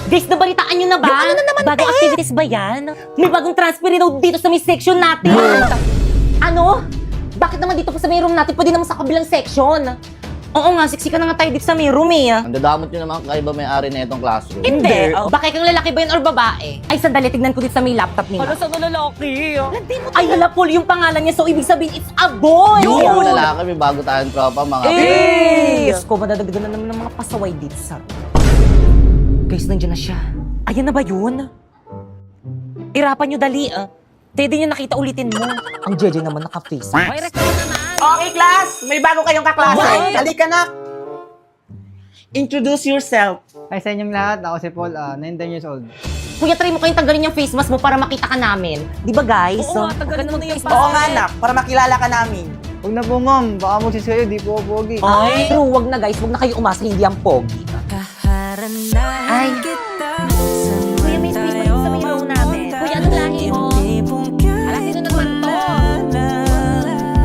Guys, nabalitaan nyo na ba? Yung ano na naman, Bagong activities ba yan? May bagong transfer reload dito sa may section natin. Ano? Bakit naman dito pa sa may room natin? Pwede naman sa kabilang section. Oo nga, siksika na nga tayo dito sa may room eh. Ang dadamot nyo naman kaiba may-ari na itong classroom. Hindi. Baka kang lalaki ba yun or babae? Ay, sandali, tignan ko dito sa may laptop nila. Hala, saan na lalaki? Ay, hala, Paul, yung pangalan niya. So, ibig sabihin, it's a boy! Hindi ako lalaki, may bago tayong tropa, mga Diyos ko, madadagdagan na naman ng mga pasaway dito sa room. Guys, nandiyan na siya. Ayan na ba yun? Irapan nyo dali, Pwede nyo nakita ulitin mo. Ang Jeje naman naka-face. May rest naman. Okay, class! May bago kayong kaklase. Wow. Halika na! Introduce yourself. Hi sa inyong lahat, ako si Paul, 19 years old. Kuya, try mo kayong tanggalin yung face mask mo para makita ka namin. Di ba, guys? Oo nga, tagalin mo na yung Oo nga, anak, para makilala ka namin. Huwag na po ma'am, baka magsis kayo, di po ako pogi. Ay, true. Wag na, guys. Wag na kayo umasa. Hindi ang pogi. Ay. Kuya, may space ba dito sa may room namin? Kuya, anong lahi mo? Alam, sino naman to?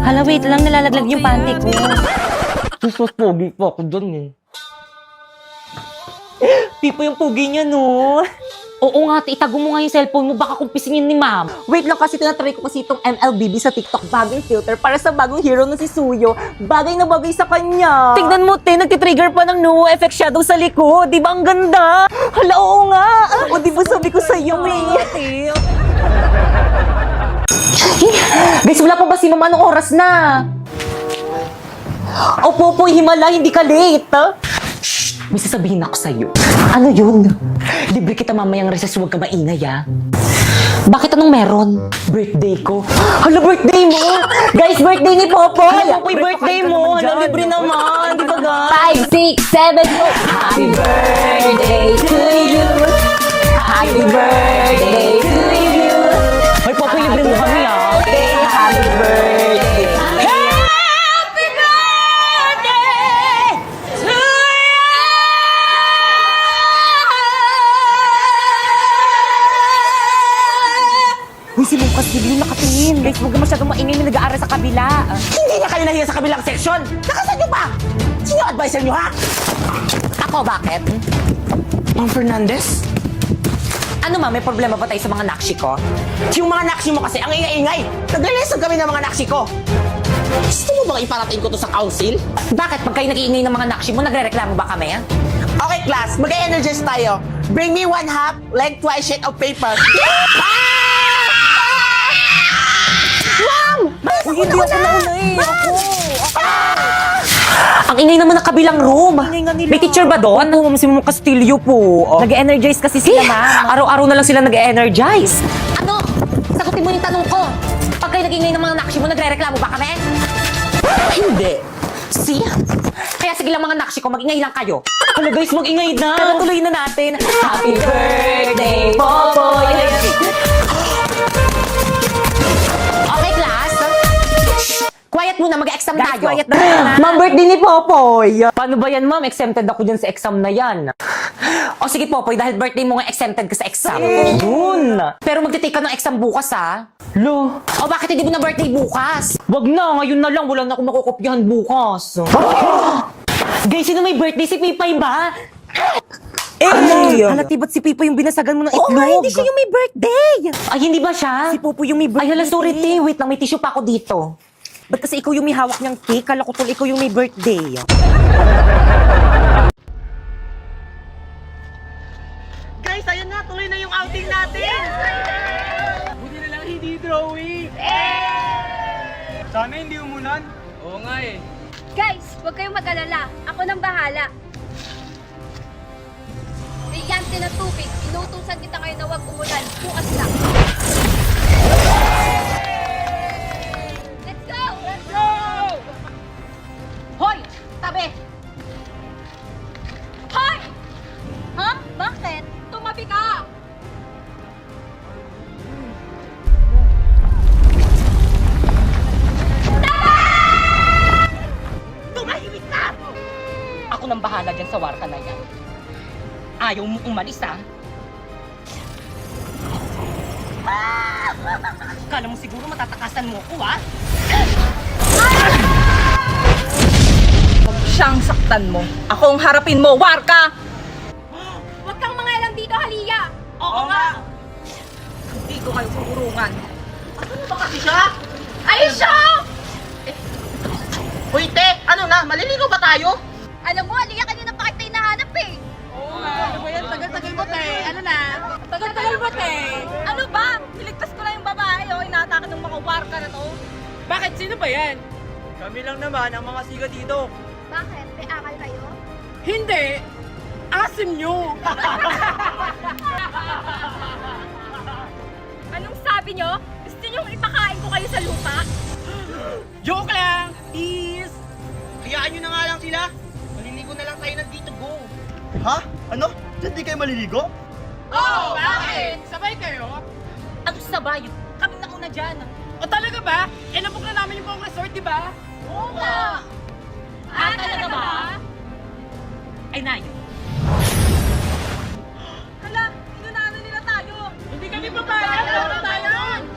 Hala, wait lang. Nalalaglag yung panty ko. Sus, pogi po ako dun eh. Pipo yung pogi niya, no? Oo nga, itago mo nga yung cellphone mo. Baka kumpisingin ni ma'am. Wait lang kasi tinatry ko kasi itong MLBB sa TikTok. Bagong filter para sa bagong hero na si Suyo. Bagay na bagay sa kanya. Tignan mo, te. Nagtitrigger pa ng no effect shadow sa likod. Di ba ang ganda? Hala, oo nga. O, di ba sabi ko sa'yo, eh. Guys, wala pa ba si mama? Anong oras na? Opo po, himala. Hindi ka late. May sasabihin ako sa'yo. Ano yun? Libre kita mamayang recess, huwag ka maingay, Bakit anong meron? Birthday ko. Hala, birthday mo! Guys, birthday ni Popoy! Popoy, birthday mo! Hala, libre naman! Di ba, guys? 5, 6, 7, go! Happy birthday to you! Happy birthday to you! Ay, Popoy, libre mo kami, Happy birthday! Uy, si Lucas, biglang nakatingin. Guys, huwag na masyadong maingay na nag-aaral sa kabila. Hindi na kayo nahiya sa kabilang section. Nakasan nyo ba? Sino advisor nyo, ha? Ako, bakit? Ma'am Fernandez? Ano ma, may problema ba tayo sa mga nakshi ko? Yung mga nakshi mo kasi, ang ingay-ingay. Nagle-lesson kami ng mga nakshi ko. Gusto mo bang iparating ko to sa council? Bakit? Pag kayo nag-iingay ng mga nakshi mo, nagre-reklamo ba kami? Okay, class. Mag-energize tayo. Bring me 1/2, like twice sheet of paper. Uy, hindi ako nauna Ako. Ang ingay naman ng kabilang room. May teacher ba doon? Oo, si Mama Castillo po. Nag-energize kasi sila, ma'am. Araw-araw na lang sila nag-energize. Ano? Sagutin mo yung tanong ko. Pag kayo nag-ingay ng mga nakshi mo, nagre-reklamo ba kami? Hindi. See? Kaya sige lang mga nakshi ko, mag-ingay lang kayo. Hala guys, mag-ingay na. Tara, tuloy na natin. Happy birthday, Popoy! Okay, class? Quiet muna, mag-exam tayo. Quiet na muna. Ma'am, birthday ni Popoy. Paano ba yan, ma'am? Exempted ako dyan sa exam na yan. O sige, Popoy, dahil birthday mo nga exempted ka sa exam. Yun. Pero magtitake ka ng exam bukas, Lo. O bakit hindi mo na birthday bukas? Wag na, ngayon na lang. Wala na akong makukopyahan bukas. Guys, sino may birthday? Si Pipay ba? Halati ba't si Pipa yung binasagan mo ng itlog? Oo hindi siya yung may birthday. Ay, hindi ba siya? Si Popo yung may birthday. Ay, hala, sorry, te. Wait lang, may tissue pa ako dito. Ba't kasi ikaw yung may hawak niyang cake? Kala ko ikaw yung may birthday. Guys, ayun na. Tuloy na yung outing natin. Buti na lang hindi drawing! Sana hindi umulan. Oo nga eh. Guys, huwag kayong mag-alala. Ako nang bahala. Brillante na tubig. Inutusan kita ngayon na huwag umulan. Bukas lang. Let's go! Let's go! Hoy! Tabi! Hoy! Ha? Bakit? Tumabi ka! Tumahimik ka! Ako nang bahala dyan sa warka na yan. Ayaw mo umalis, Kala mo siguro matatakasan mo ako, Huwag siyang saktan mo. Ako ang harapin mo, Warka! Huwag kang mangalang dito, maliligo kayo sa urungan. Ano ba kasi siya? Ay, siya! Uy, te, ano na? Maliligo ba tayo? Alam mo, Aliyah, kanina pa kita hinahanap eh. Oo nga, ano ba yan? Tagal-tagal mo, te. Ano na? Tagal-tagal mo, te. Ano ba? Niligtas ko na yung babae, oh. Inaatake ng mga warka na to. Bakit? Sino ba yan? Kami lang naman ang mga siga dito. Bakit? May akal kayo? Hindi! Asim nyo! Anong sabi nyo? Gusto nyo ipakain ko kayo sa lupa? Joke lang! Peace! Hayaan nyo na nga lang sila. Maliligo na lang tayo ng dito, go. Ha? Ano? Diyan di kayo maliligo? Oh, bakit? Sabay kayo? Ano sabay? Kami na una dyan. O talaga ba? Eh, nabuk na namin yung buong resort, di ba? Oo nga. Talaga ba? Ay, Nay. Hala, inunahan nila tayo. Hindi kami papayag! Ano tayo?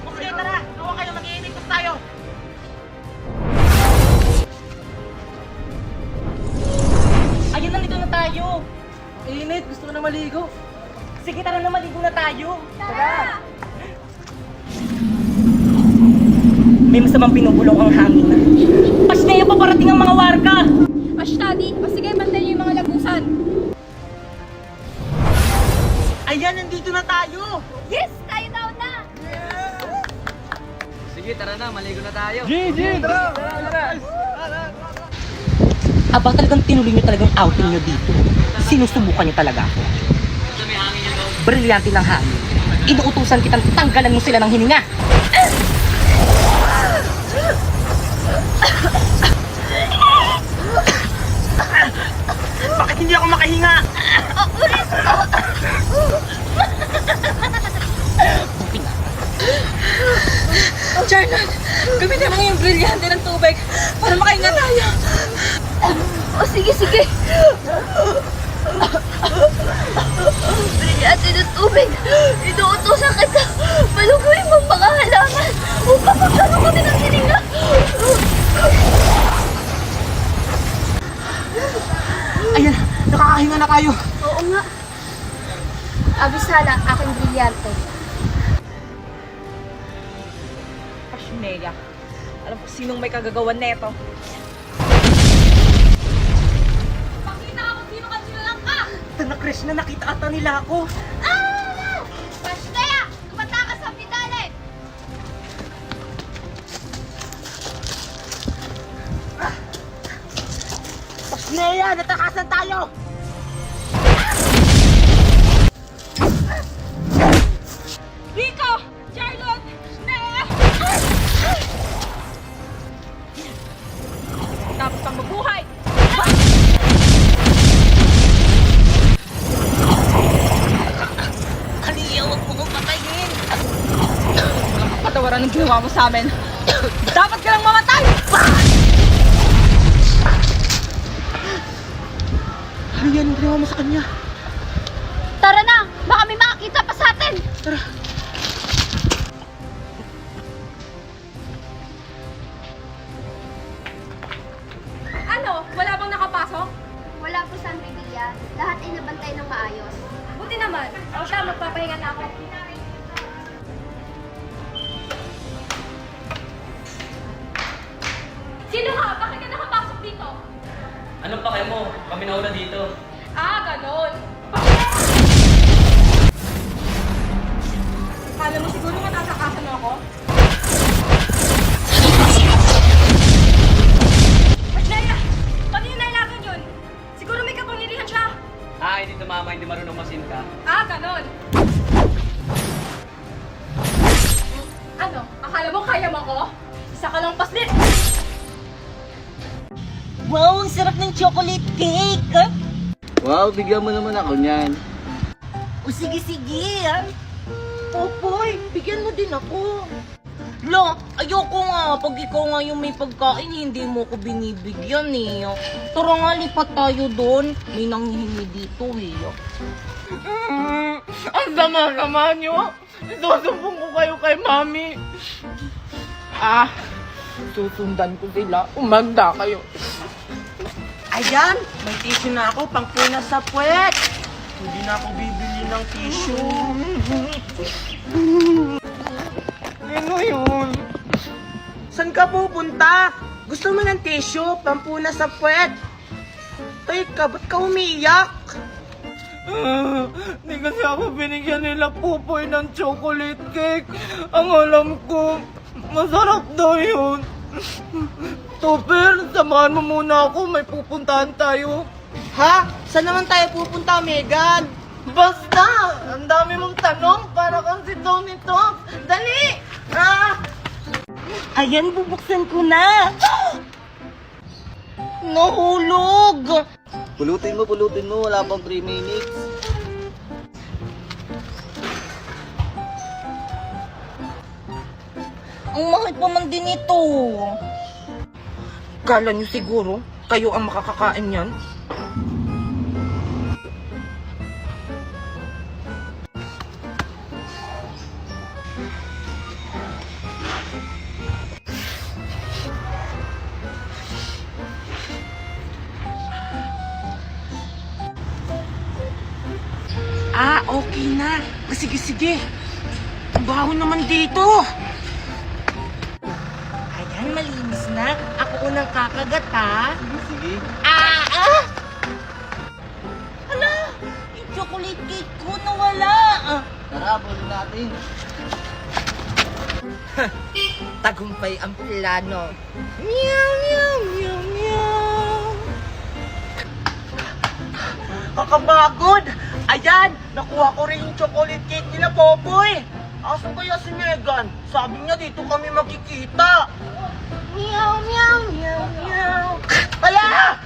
Okay, tara. Gawa kayo, mag-iinigos tayo. Ayun, nandito na tayo. Init, gusto ko na maligo. Sige, tara na, maligo na tayo. Tara! May masamang pinubulong ang hangin. Pasneya pa parating ang mga warga. Ashtadi, o sige, bantayan niyo yung mga lagusan. Ayan, nandito na tayo. Yes, tayo na una. Sige, tara na, maligo na tayo. Aba, talagang tinuloy nyo talagang outing nyo dito. Sinusubukan nyo talaga ako. Brilyante ng hangin. Inuutusan kitang tanggalan mo sila ng hininga. Bakit hindi ako makahinga? Charlotte, gamitin mo yung brilyante ng tubig para makahinga tayo. O sige, sige. Brilyante ng tubig. Inuutosan kita. Maluguin mo ang mga halaman upang magkaroon kami ng hininga. Ayan, nakakahinga na tayo. Oo nga. Abisala, aking brilyante. Pasneya, alam ko sinong may kagagawan neto. Pakita ako sino ka lang ka. Tana, Chris, na nakita ata nila ako. Pashtaya, tumatakas sa pidale. Pasneya, natakasan tayo. Rico! Charlotte! Snea! Tapos pang mabuhay! Aliya, huwag mo kong patayin. Patawaran ng ginawa mo sa amin. Dapat ka lang mamatay! Ano yan ang ginawa mo sa kanya? Tara na, baka may makakita pa sa atin. Ano? Wala bang nakapasok? Wala po sa Andrevilla. Lahat ay nabantay ng maayos. Buti naman. O siya, magpapahinga na ako. Sino ka? Bakit ka nakapasok dito? Anong pake mo? Kami na una dito. Ah, ganon. Kala mo siguro matatakasan mo ako? Magnaya! Pati yung nailagan yun? Siguro may kapangyarihan siya. Ah, hindi tumama, hindi marunong masinta. Ah, ganon. Ano? Akala mo kaya mo ako? Isa ka lang paslit! Wow, ang sarap ng chocolate cake. Wow, bigyan mo naman ako niyan. O sige, sige. Popoy, bigyan mo din ako. Lo, ayoko nga. Pag ikaw nga yung may pagkain, hindi mo ko binibigyan eh. Tara nga, lipat tayo doon. May nanghihingi dito eh. Ang sama-sama nyo. Susumbong ko kayo kay Mami. Susundan ko sila. Umanda kayo. Ayan, may tissue na ako pang punas sa puwet. Hindi na ako bibili ng tissue. Sino yun? Saan ka pupunta? Gusto mo ng tissue? Pampuna sa puwet? Teka, ba't ka umiiyak? Di kasi ako binigyan nila Pupoy ng chocolate cake. Ang alam ko, masarap daw yun. Topper, samahan mo muna ako. May pupuntahan tayo. Ha? Saan naman tayo pupunta, Megan? Basta! Ang dami mong tanong para kang si Tony Talk. Dali! Ayan, bubuksan ko na. Nahulog! Pulutin mo. Wala pang 3 minutes. Ang mahal pa man din ito. Kala niyo siguro, kayo ang makakakain yan? Okay na. Sige. Ang baho naman dito. Ayan, malinis na. Ako unang kakagat, ha? Sige. Hala, yung chocolate cake ko nawala. Tara, bulin natin. Tagumpay ang plano. Meow. Kakabagod! Ayan, nakuha ko rin yung chocolate cake nila, Popoy. Asan kaya si Megan? Sabi niya dito kami makikita. Meow. Hala!